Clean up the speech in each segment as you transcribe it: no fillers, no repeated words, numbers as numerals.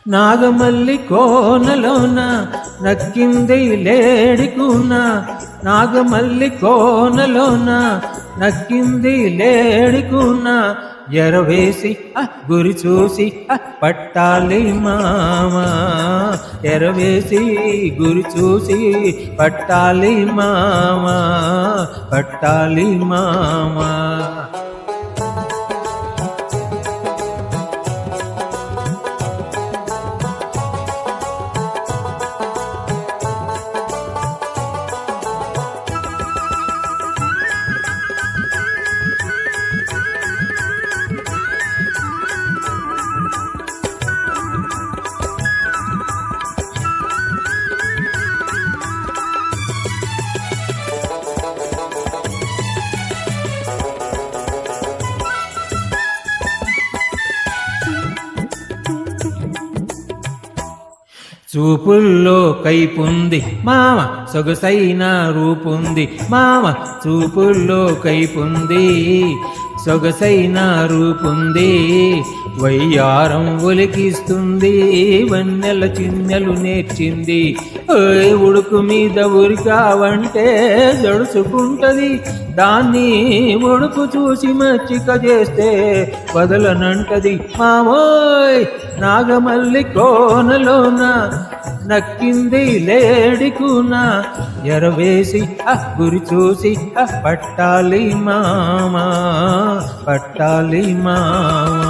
నాగమల్లి కోనలోన నక్కింది లేడికున, నాగమల్లి కోనలోన నక్కింది లేడికున, ఎరవేసి గురి చూసి పట్టాలి మామా, ఎరవేసి గురి చూసి పట్టాలి మామా, పట్టాలి మామా. చూపుల్లో కైపుంది మామ, సొగసైన రూపుంది మామ, చూపుల్లో కైపుంది సొగసైన రూపుంది, వయ్యారం ఒలికిస్తుంది వన్నెల చిన్నెలు నేర్చింది, ఉడుకు మీద ఉరికావంటే జడుచుకుంటది, దాన్ని ఉడుకు చూసి మచ్చిక చేస్తే వదలనంటది మామోయ్. నాగమల్లి కోనలోన నక్కింది లేడికున, ఎరవేసి గురి చూసి పట్టాలి మామా, పట్టాలి మామా.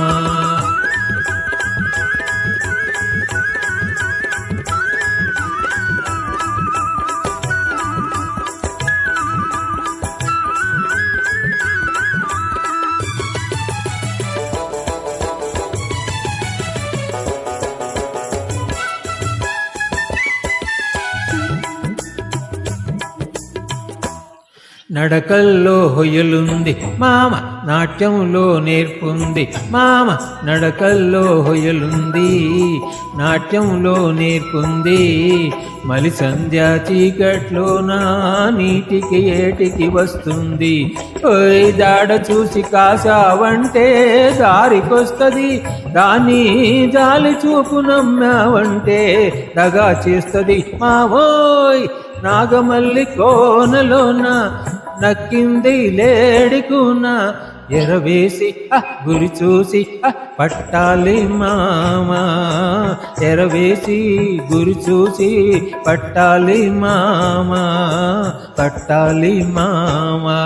నడకల్లో హొయలుంది మామ, నాట్యంలో నేర్పుంది మామ, నడకల్లో హొయలుంది నాట్యంలో నేర్పుంది, మలి సంధ్యా చీకట్లో నా నీటికి ఏటికి వస్తుంది, ఓయ్ దాడ చూసి కాసావంటే దారికొస్తది, దాన్ని జాలి చూపు నమ్మావంటే దగా చేస్తది మావోయ్. నాగమల్లి కోనలోన నక్కింది లేడికున, ఎరవేసి గురి చూసి పట్టాలి మామా, ఎరవేసి గురి చూసి పట్టాలి మామా, పట్టాలి మామా.